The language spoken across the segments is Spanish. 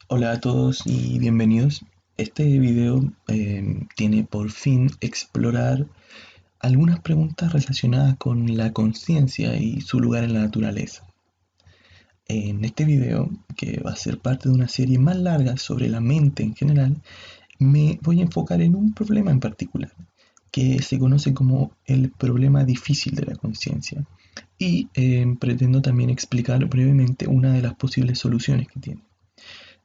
Hola a todos y bienvenidos. Este video tiene por fin explorar algunas preguntas relacionadas con la conciencia y su lugar en la naturaleza. En este video, que va a ser parte de una serie más larga sobre la mente en general, me voy a enfocar en un problema en particular, que se conoce como el problema difícil de la conciencia. Y pretendo también explicar brevemente una de las posibles soluciones que tiene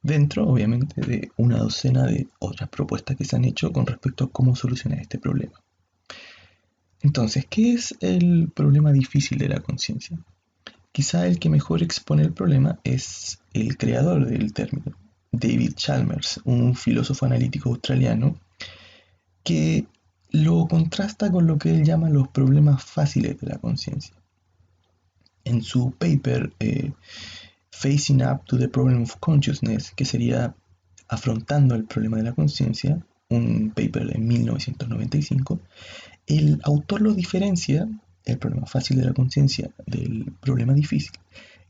dentro, obviamente, de una docena de otras propuestas que se han hecho con respecto a cómo solucionar este problema. Entonces, ¿qué es el problema difícil de la conciencia? Quizá el que mejor expone el problema es el creador del término, David Chalmers, un filósofo analítico australiano que lo contrasta con lo que él llama los problemas fáciles de la conciencia. En su paper Facing Up to the Problem of Consciousness, que sería afrontando el problema de la conciencia, un paper de 1995, el autor lo diferencia, el problema fácil de la conciencia, del problema difícil,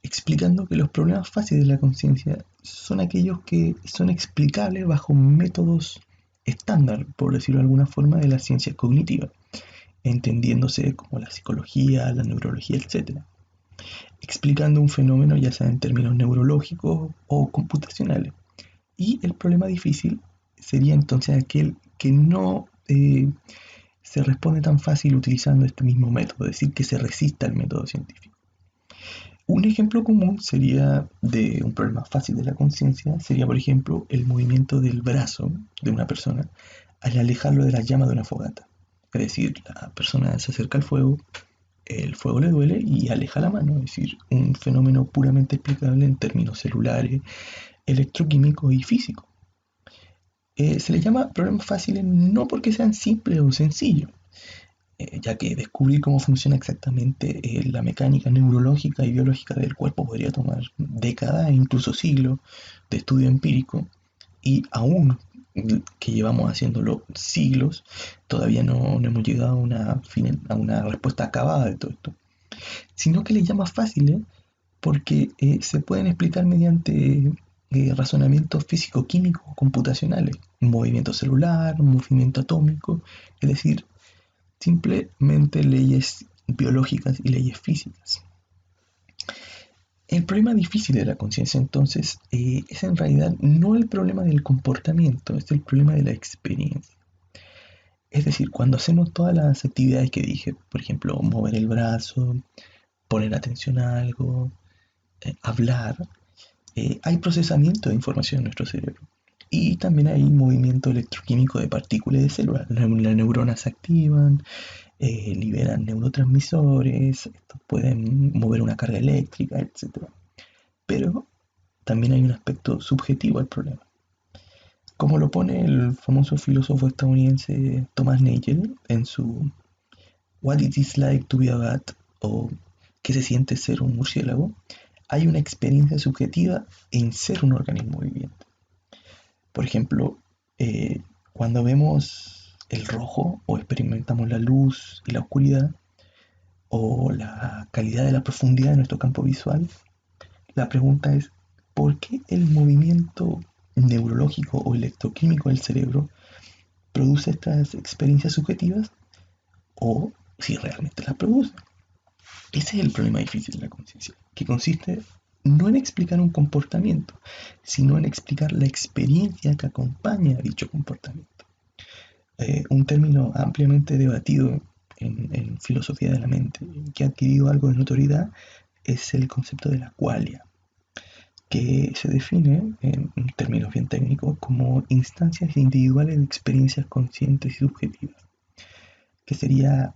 explicando que los problemas fáciles de la conciencia son aquellos que son explicables bajo métodos estándar, por decirlo de alguna forma, de la ciencia cognitiva, entendiéndose como la psicología, la neurología, etc., explicando un fenómeno ya sea en términos neurológicos o computacionales. Y el problema difícil sería entonces aquel que no se responde tan fácil utilizando este mismo método, es decir, que se resista al método científico. Un ejemplo común sería de un problema fácil de la conciencia, sería por ejemplo el movimiento del brazo de una persona al alejarlo de la llama de una fogata. Es decir, la persona se acerca al fuego, el fuego le duele y aleja la mano, es decir, un fenómeno puramente explicable en términos celulares, electroquímicos y físicos. Se les llama problemas fáciles no porque sean simples o sencillos, ya que descubrir cómo funciona exactamente la mecánica neurológica y biológica del cuerpo podría tomar décadas e incluso siglos de estudio empírico, y aún que llevamos haciéndolo siglos, todavía no hemos llegado a una respuesta acabada de todo esto, sino que les llama fáciles porque se pueden explicar mediante razonamientos físico-químicos computacionales, movimiento celular, movimiento atómico, es decir, simplemente leyes biológicas y leyes físicas. El problema difícil de la conciencia entonces es en realidad no el problema del comportamiento, es el problema de la experiencia. Es decir, cuando hacemos todas las actividades que dije, por ejemplo, mover el brazo, poner atención a algo, hablar, hay procesamiento de información en nuestro cerebro. Y también hay movimiento electroquímico de partículas de células. Las neuronas se activan, liberan neurotransmisores, estos pueden mover una carga eléctrica, etc. Pero también hay un aspecto subjetivo al problema. Como lo pone el famoso filósofo estadounidense Thomas Nagel en su What It Is Like to Be a Bat, o ¿Qué se siente ser un murciélago?, hay una experiencia subjetiva en ser un organismo viviente. Por ejemplo, cuando vemos el rojo o experimentamos la luz y la oscuridad o la calidad de la profundidad de nuestro campo visual, la pregunta es, ¿por qué el movimiento neurológico o electroquímico del cerebro produce estas experiencias subjetivas o si realmente las produce? Ese es el problema difícil de la conciencia, que consiste no en explicar un comportamiento, sino en explicar la experiencia que acompaña a dicho comportamiento. Un término ampliamente debatido en filosofía de la mente, que ha adquirido algo de notoriedad, es el concepto de la qualia, que se define, en términos bien técnicos, como instancias individuales de experiencias conscientes y subjetivas, que sería,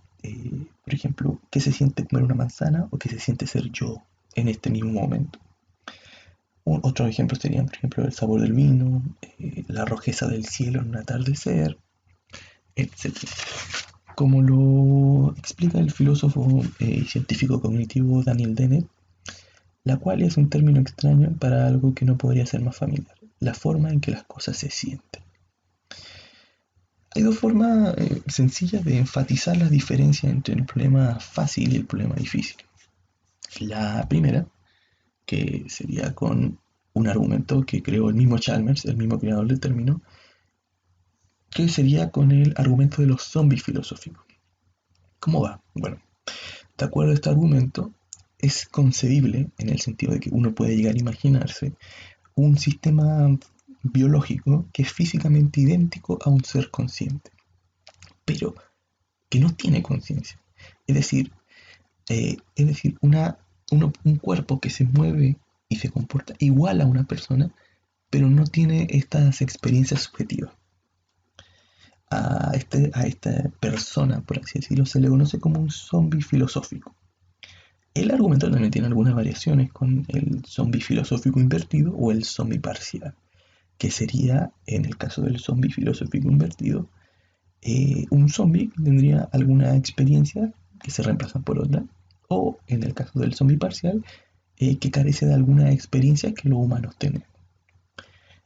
por ejemplo, qué se siente comer una manzana o qué se siente ser yo en este mismo momento. Otros ejemplos serían, por ejemplo, el sabor del vino, la rojeza del cielo en un atardecer, etc. Como lo explica el filósofo y científico cognitivo Daniel Dennett, la cual es un término extraño para algo que no podría ser más familiar, la forma en que las cosas se sienten. Hay dos formas sencillas de enfatizar las diferencias entre el problema fácil y el problema difícil. La primera, que sería con un argumento que creó el mismo Chalmers, el mismo creador del término, que sería con el argumento de los zombies filosóficos. ¿Cómo va? Bueno, de acuerdo a este argumento, es concebible en el sentido de que uno puede llegar a imaginarse un sistema biológico que es físicamente idéntico a un ser consciente, pero que no tiene conciencia. Es decir, un cuerpo que se mueve y se comporta igual a una persona, pero no tiene estas experiencias subjetivas. A esta persona, por así decirlo, se le conoce como un zombie filosófico. El argumento también tiene algunas variaciones con el zombie filosófico invertido o el zombie parcial, que sería, en el caso del zombie filosófico invertido, un zombie que tendría alguna experiencia que se reemplaza por otra, o en el caso del zombie parcial, que carece de alguna experiencia que los humanos tienen.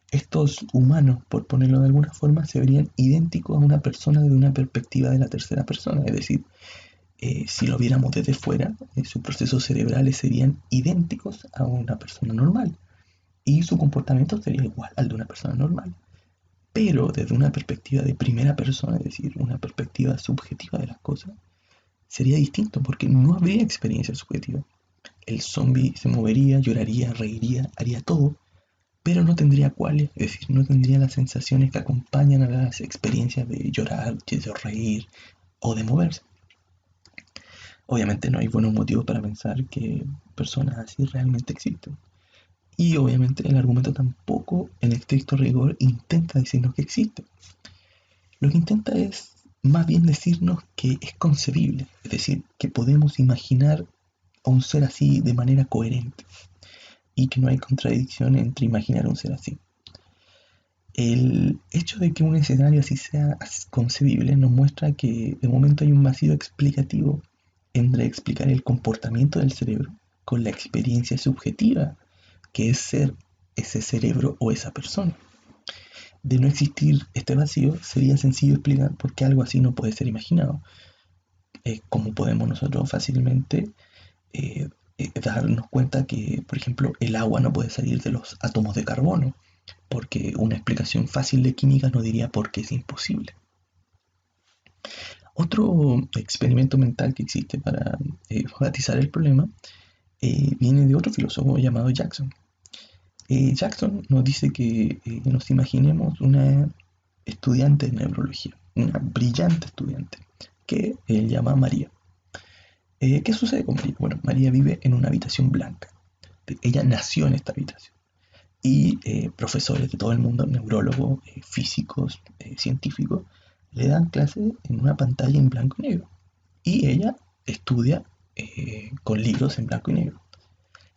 Estos humanos, por ponerlo de alguna forma, se verían idénticos a una persona desde una perspectiva de la tercera persona, es decir, si lo viéramos desde fuera, sus procesos cerebrales serían idénticos a una persona normal y su comportamiento sería igual al de una persona normal, pero desde una perspectiva de primera persona, es decir, una perspectiva subjetiva de las cosas, sería distinto porque no habría experiencia subjetiva. El zombie se movería, lloraría, reiría, haría todo, pero no tendría cuáles, es decir, no tendría las sensaciones que acompañan a las experiencias de llorar, de reír o de moverse. Obviamente no hay buenos motivos para pensar que personas así realmente existen. Y obviamente el argumento tampoco, en estricto rigor, intenta decirnos que existe. Lo que intenta es más bien decirnos que es concebible, es decir, que podemos imaginar a un ser así de manera coherente y que no hay contradicción entre imaginar un ser así. El hecho de que un escenario así sea concebible nos muestra que de momento hay un vacío explicativo entre explicar el comportamiento del cerebro con la experiencia subjetiva que es ser ese cerebro o esa persona. De no existir este vacío, sería sencillo explicar por qué algo así no puede ser imaginado. Como podemos nosotros fácilmente eh, darnos cuenta que, por ejemplo, el agua no puede salir de los átomos de carbono, porque una explicación fácil de química nos diría por qué es imposible. Otro experimento mental que existe para batizar el problema viene de otro filósofo llamado Jackson. Jackson nos dice que nos imaginemos una estudiante de neurología, una brillante estudiante, que él llama María. ¿Qué sucede con María? Bueno, María vive en una habitación blanca. Ella nació en esta habitación. Y profesores de todo el mundo, neurólogos, físicos, científicos, le dan clases en una pantalla en blanco y negro. Y ella estudia con libros en blanco y negro.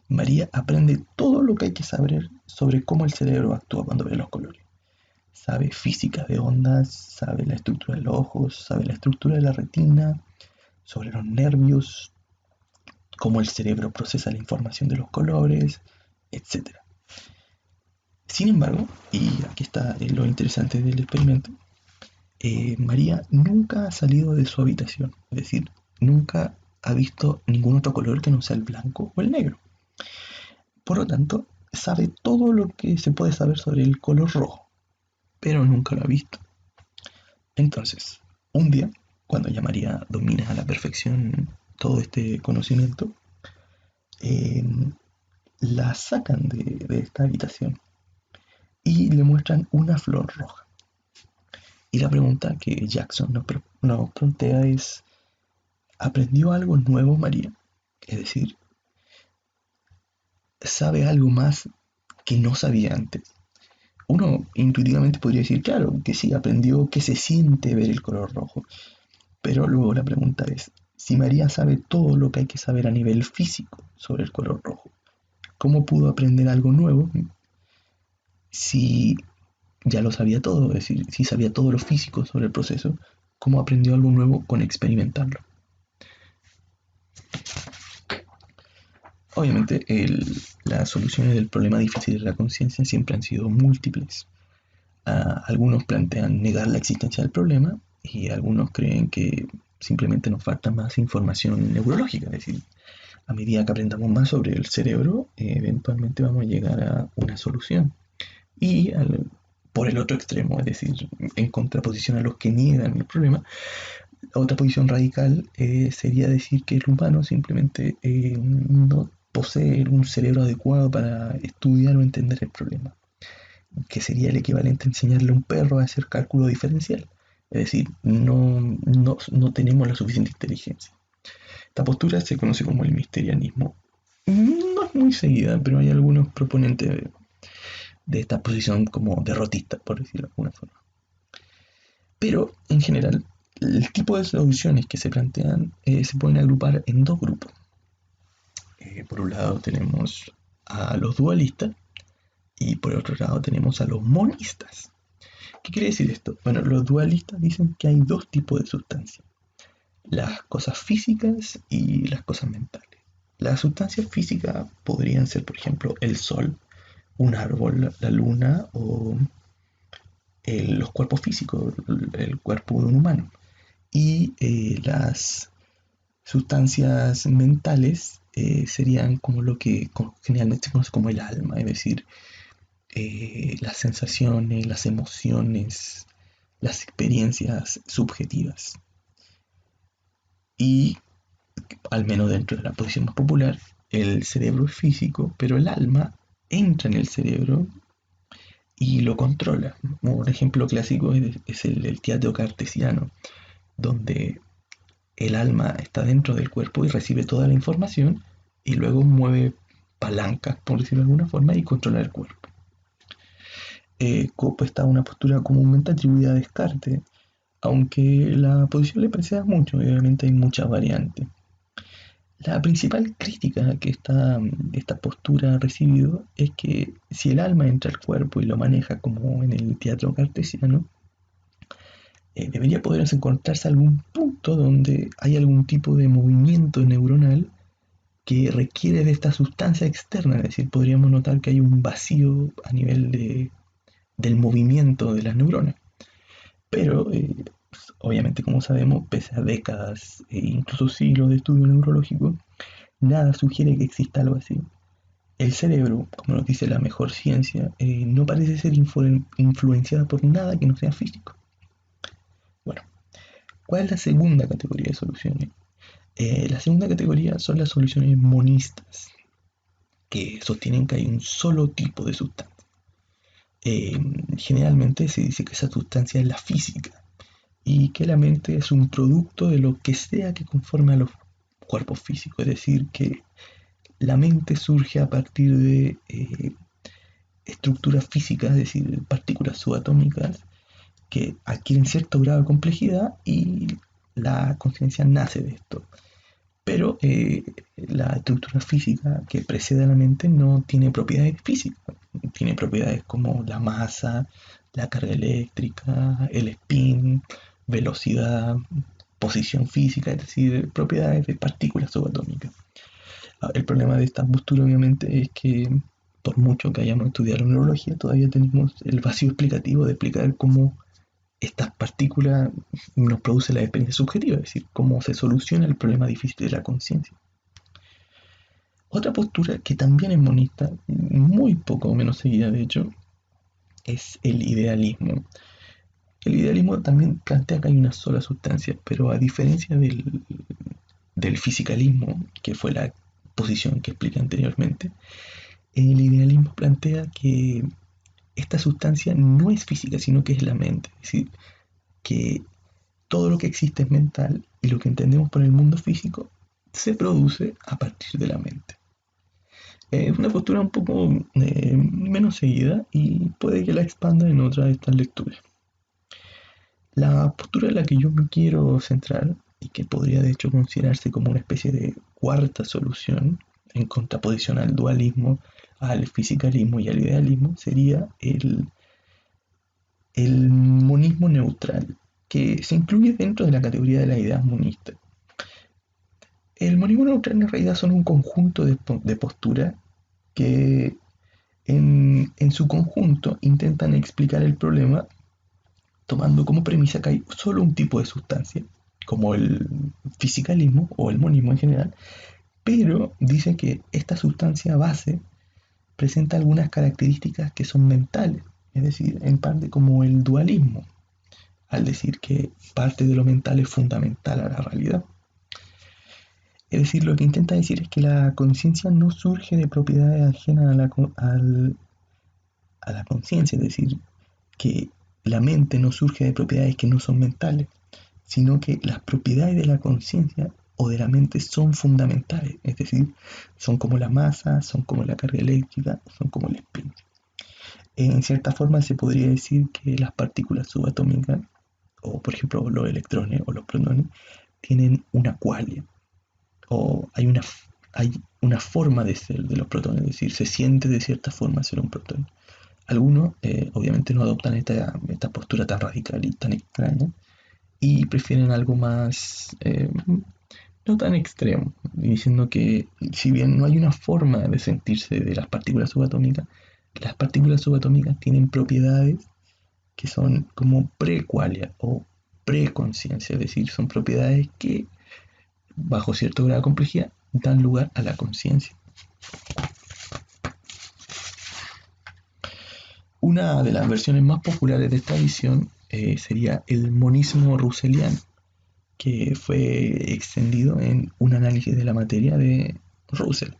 María aprende todo lo que hay que saber sobre cómo el cerebro actúa cuando ve los colores. Sabe física de ondas, sabe la estructura de los ojos, sabe la estructura de la retina, sobre los nervios, cómo el cerebro procesa la información de los colores, etcétera. Sin embargo, y aquí está lo interesante del experimento, María nunca ha salido de su habitación, es decir, nunca ha visto ningún otro color que no sea el blanco o el negro. Por lo tanto, sabe todo lo que se puede saber sobre el color rojo, pero nunca lo ha visto. Entonces, un día, cuando ya María domina a la perfección todo este conocimiento, eh, la sacan de esta habitación y le muestran una flor roja. Y la pregunta que Jackson nos plantea es, ¿aprendió algo nuevo María? Es decir, ¿sabe algo más que no sabía antes? Uno intuitivamente podría decir, claro, que sí, aprendió que se siente ver el color rojo. Pero luego la pregunta es, si María sabe todo lo que hay que saber a nivel físico sobre el color rojo, ¿cómo pudo aprender algo nuevo si ya lo sabía todo? Es decir, si sabía todo lo físico sobre el proceso, ¿cómo aprendió algo nuevo con experimentarlo? Obviamente, las soluciones del problema difícil de la conciencia siempre han sido múltiples. Algunos plantean negar la existencia del problema y algunos creen que simplemente nos falta más información neurológica, es decir, a medida que aprendamos más sobre el cerebro, eventualmente vamos a llegar a una solución. Y por el otro extremo, es decir, en contraposición a los que niegan el problema, la otra posición radical sería decir que el humano simplemente no posee un cerebro adecuado para estudiar o entender el problema, que sería el equivalente a enseñarle a un perro a hacer cálculo diferencial. Es decir, no tenemos la suficiente inteligencia. Esta postura se conoce como el misterianismo. No es muy seguida, pero hay algunos proponentes de esta posición como derrotista, por decirlo de alguna forma. Pero, en general, el tipo de soluciones que se plantean se pueden agrupar en dos grupos. Por un lado tenemos a los dualistas y por otro lado tenemos a los monistas. ¿Qué quiere decir esto? Bueno, los dualistas dicen que hay dos tipos de sustancias: las cosas físicas y las cosas mentales. Las sustancias físicas podrían ser, por ejemplo, el sol, un árbol, la luna o los cuerpos físicos, el cuerpo de un humano. Y las sustancias mentales serían como lo que generalmente se conoce como el alma, es decir, las sensaciones, las emociones, las experiencias subjetivas. Y al menos dentro de la posición más popular, el cerebro es físico, pero el alma entra en el cerebro y lo controla. Un ejemplo clásico es el teatro cartesiano, donde el alma está dentro del cuerpo y recibe toda la información y luego mueve palancas, por decirlo de alguna forma, y controla el cuerpo. Copo está una postura comúnmente atribuida a Descartes, aunque la posición le precede mucho, obviamente hay muchas variantes. La principal crítica que esta postura ha recibido es que si el alma entra al cuerpo y lo maneja como en el teatro cartesiano, debería poder encontrarse algún punto donde hay algún tipo de movimiento neuronal que requiere de esta sustancia externa, es decir, podríamos notar que hay un vacío a nivel del movimiento de las neuronas. Pero, obviamente, como sabemos, pese a décadas e incluso siglos de estudio neurológico, nada sugiere que exista algo así. El cerebro, como nos dice la mejor ciencia, no parece ser influenciada por nada que no sea físico. Bueno, ¿cuál es la segunda categoría de soluciones? La segunda categoría son las soluciones monistas, que sostienen que hay un solo tipo de sustancia. Eh, Generalmente se dice que esa sustancia es la física y que la mente es un producto de lo que sea que conforme a los cuerpos físicos, es decir, que la mente surge a partir de estructuras físicas, es decir, partículas subatómicas que adquieren cierto grado de complejidad y la conciencia nace de esto. Pero la estructura física que precede a la mente no tiene propiedades físicas, tiene propiedades como la masa, la carga eléctrica, el spin, velocidad, posición física, es decir, propiedades de partículas subatómicas. El problema de esta postura obviamente es que por mucho que hayamos estudiado neurología, todavía tenemos el vacío explicativo de explicar cómo estas partículas nos producen la experiencia subjetiva, es decir, cómo se soluciona el problema difícil de la conciencia. Otra postura que también es monista, muy poco menos seguida de hecho, es el idealismo. El idealismo también plantea que hay una sola sustancia, pero a diferencia del fisicalismo, que fue la posición que expliqué anteriormente, el idealismo plantea que esta sustancia no es física, sino que es la mente. Es decir, que todo lo que existe es mental y lo que entendemos por el mundo físico se produce a partir de la mente. Es una postura un poco menos seguida y puede que la expanda en otra de estas lecturas. La postura en la que yo me quiero centrar y que podría de hecho considerarse como una especie de cuarta solución en contraposición al dualismo, al fisicalismo y al idealismo sería el monismo neutral, que se incluye dentro de la categoría de las ideas monistas. El monismo neutral en realidad son un conjunto de posturas que en su conjunto intentan explicar el problema tomando como premisa que hay solo un tipo de sustancia, como el fisicalismo o el monismo en general, pero dice que esta sustancia base presenta algunas características que son mentales, es decir, en parte como el dualismo, al decir que parte de lo mental es fundamental a la realidad. Es decir, lo que intenta decir es que la conciencia no surge de propiedades ajenas a la conciencia, es decir, que la mente no surge de propiedades que no son mentales, sino que las propiedades de la conciencia o de la mente son fundamentales, es decir, son como la masa, son como la carga eléctrica, son como el spin. En cierta forma se podría decir que las partículas subatómicas, o por ejemplo los electrones o los protones, tienen una qualia, o hay una forma de ser de los protones, es decir, se siente de cierta forma ser un protón. Algunos obviamente no adoptan esta postura tan radical y tan extraña y prefieren algo más, no tan extremo, diciendo que si bien no hay una forma de sentirse de las partículas subatómicas tienen propiedades que son como prequalia o preconciencia, es decir, son propiedades que bajo cierto grado de complejidad dan lugar a la conciencia. Una de las versiones más populares de esta visión sería el monismo russelliano, que fue extendido en un análisis de la materia de Russell.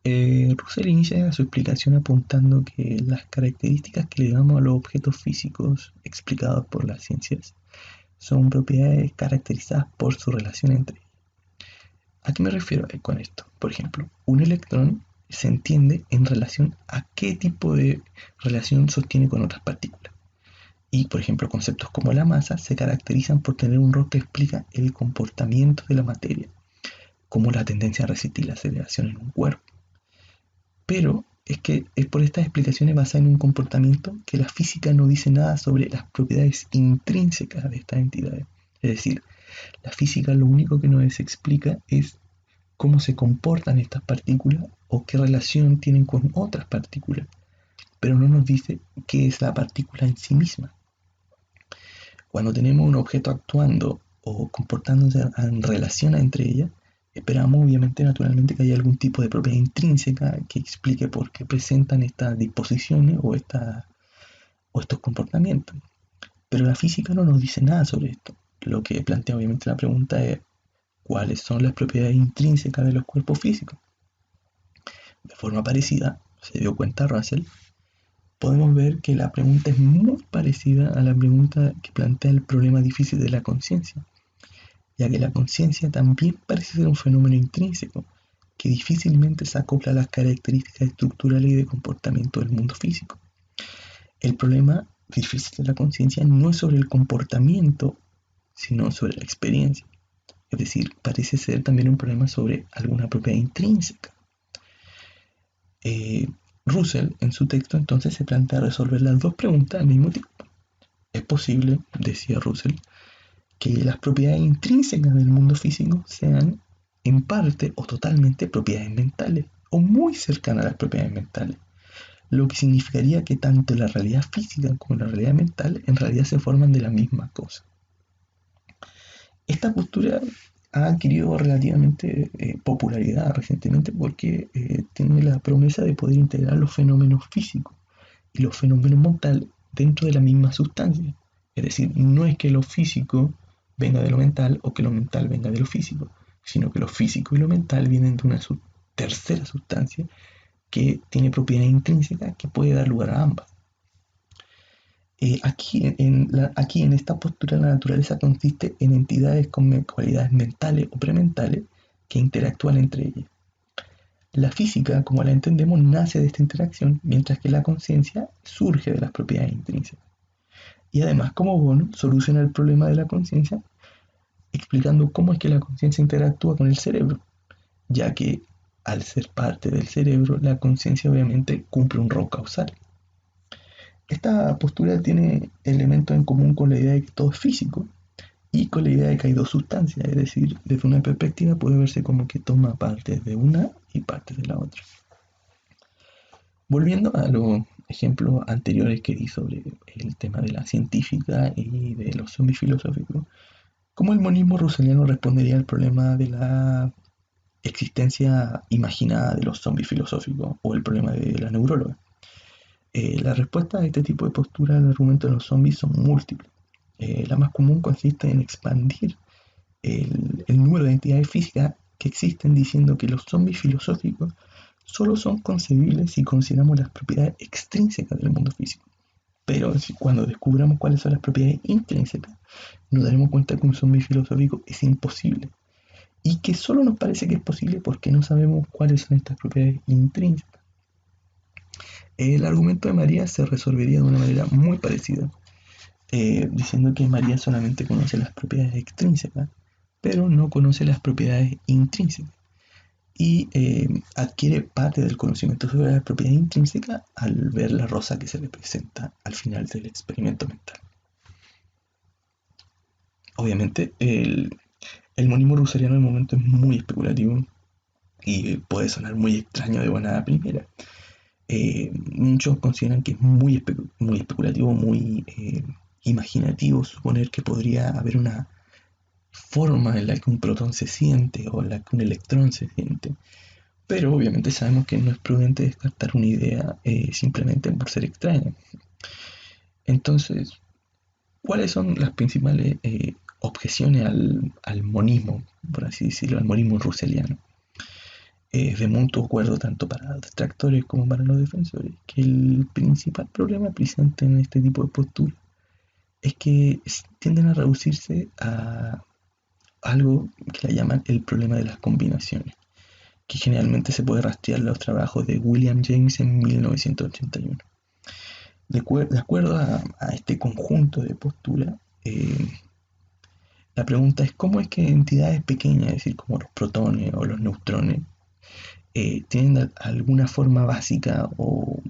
Russell inicia su explicación apuntando que las características que le damos a los objetos físicos explicados por las ciencias son propiedades caracterizadas por su relación entre ellos. ¿A qué me refiero con esto? Por ejemplo, un electrón se entiende en relación a qué tipo de relación sostiene con otras partículas. Y, por ejemplo, conceptos como la masa se caracterizan por tener un rol que explica el comportamiento de la materia, como la tendencia a resistir la aceleración en un cuerpo. Pero es que es por estas explicaciones basadas en un comportamiento que la física no dice nada sobre las propiedades intrínsecas de estas entidades. Es decir, la física lo único que nos explica es cómo se comportan estas partículas o qué relación tienen con otras partículas, pero no nos dice qué es la partícula en sí misma. Cuando tenemos un objeto actuando o comportándose en relación entre ellas, esperamos obviamente naturalmente que haya algún tipo de propiedad intrínseca que explique por qué presentan estas disposiciones o estos comportamientos. Pero la física no nos dice nada sobre esto. Lo que plantea obviamente la pregunta es cuáles son las propiedades intrínsecas de los cuerpos físicos. De forma parecida, se dio cuenta Russell, podemos ver que la pregunta es muy parecida a la pregunta que plantea el problema difícil de la conciencia, ya que la conciencia también parece ser un fenómeno intrínseco que difícilmente se acopla a las características estructurales y de comportamiento del mundo físico. El problema difícil de la conciencia no es sobre el comportamiento, sino sobre la experiencia. Es decir, parece ser también un problema sobre alguna propiedad intrínseca. Russell, en su texto, entonces se plantea resolver las dos preguntas al mismo tiempo. Es posible, decía Russell, que las propiedades intrínsecas del mundo físico sean en parte o totalmente propiedades mentales, o muy cercanas a las propiedades mentales, lo que significaría que tanto la realidad física como la realidad mental en realidad se forman de la misma cosa. Esta postura ha adquirido relativamente popularidad recientemente porque tiene la promesa de poder integrar los fenómenos físicos y los fenómenos mentales dentro de la misma sustancia. Es decir, no es que lo físico venga de lo mental o que lo mental venga de lo físico, sino que lo físico y lo mental vienen de una tercera sustancia que tiene propiedades intrínsecas que puede dar lugar a ambas. Aquí en esta postura la naturaleza consiste en entidades con cualidades mentales o prementales que interactúan entre ellas. La física, como la entendemos, nace de esta interacción, mientras que la conciencia surge de las propiedades intrínsecas. Y además, como bono, soluciona el problema de la conciencia explicando cómo es que la conciencia interactúa con el cerebro, ya que al ser parte del cerebro, la conciencia obviamente cumple un rol causal. Esta postura tiene elementos en común con la idea de que todo es físico y con la idea de que hay dos sustancias, es decir, desde una perspectiva puede verse como que toma partes de una y partes de la otra. Volviendo a los ejemplos anteriores que di sobre el tema de la científica y de los zombies filosóficos, ¿cómo el monismo russelliano respondería al problema de la existencia imaginada de los zombies filosóficos o el problema de la neuróloga. La respuesta a este tipo de postura al argumento de los zombies son múltiples. La más común consiste en expandir el número de entidades físicas que existen diciendo que los zombies filosóficos solo son concebibles si consideramos las propiedades extrínsecas del mundo físico. Pero cuando descubramos cuáles son las propiedades intrínsecas, nos daremos cuenta que un zombie filosófico es imposible y que solo nos parece que es posible porque no sabemos cuáles son estas propiedades intrínsecas. El argumento de María se resolvería de una manera muy parecida, diciendo que María solamente conoce las propiedades extrínsecas, pero no conoce las propiedades intrínsecas. Y adquiere parte del conocimiento sobre las propiedades intrínsecas al ver la rosa que se le presenta al final del experimento mental. Obviamente, el monismo ruseriano en el momento es muy especulativo y puede sonar muy extraño de buena primera. Muchos consideran que es muy especulativo, muy imaginativo suponer que podría haber una forma en la que un protón se siente o en la que un electrón se siente. Pero obviamente sabemos que no es prudente descartar una idea simplemente por ser extraña. Entonces, ¿cuáles son las principales objeciones al monismo, por así decirlo, al monismo russelliano? De mutuo acuerdo tanto para los detractores como para los defensores, que el principal problema presente en este tipo de posturas es que tienden a reducirse a algo que la llaman el problema de las combinaciones, que generalmente se puede rastrear en los trabajos de William James en 1981. De acuerdo a este conjunto de posturas, la pregunta es cómo es que entidades pequeñas, es decir, como los protones o los neutrones, tienen alguna forma básica o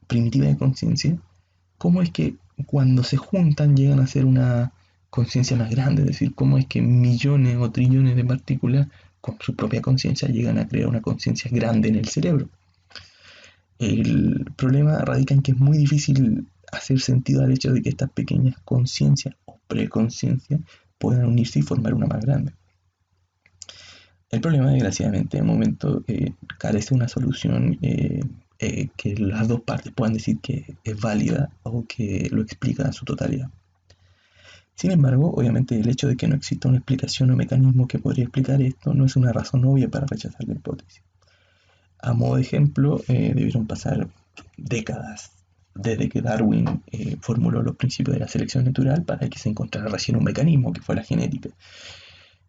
primitiva de conciencia, cómo es que cuando se juntan llegan a ser una conciencia más grande, es decir, cómo es que millones o trillones de partículas con su propia conciencia llegan a crear una conciencia grande en el cerebro. El problema radica en que es muy difícil hacer sentido al hecho de que estas pequeñas conciencias o preconciencias puedan unirse y formar una más grande. El problema, desgraciadamente, de momento carece de una solución que las dos partes puedan decir que es válida o que lo explica a su totalidad. Sin embargo, obviamente el hecho de que no exista una explicación o mecanismo que podría explicar esto no es una razón obvia para rechazar la hipótesis. A modo de ejemplo, debieron pasar décadas desde que Darwin formuló los principios de la selección natural para que se encontrara recién un mecanismo que fue la genética.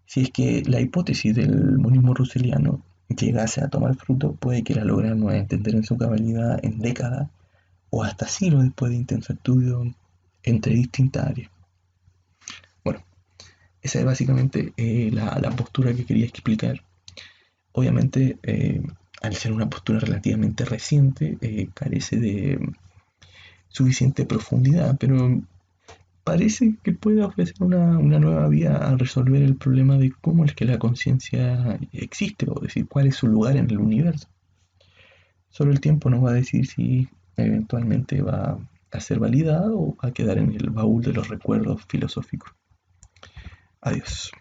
Si es que la hipótesis del monismo russelliano llegase a tomar fruto, puede que la logremos entender en su cabalidad en décadas o hasta siglos después de intenso estudio entre distintas áreas. Bueno, esa es básicamente la postura que quería explicar. Obviamente, al ser una postura relativamente reciente, carece de suficiente profundidad, pero parece que puede ofrecer una nueva vía a resolver el problema de cómo es que la conciencia existe, o decir, cuál es su lugar en el universo. Solo el tiempo nos va a decir si eventualmente va a ser validado o va a quedar en el baúl de los recuerdos filosóficos. Adiós.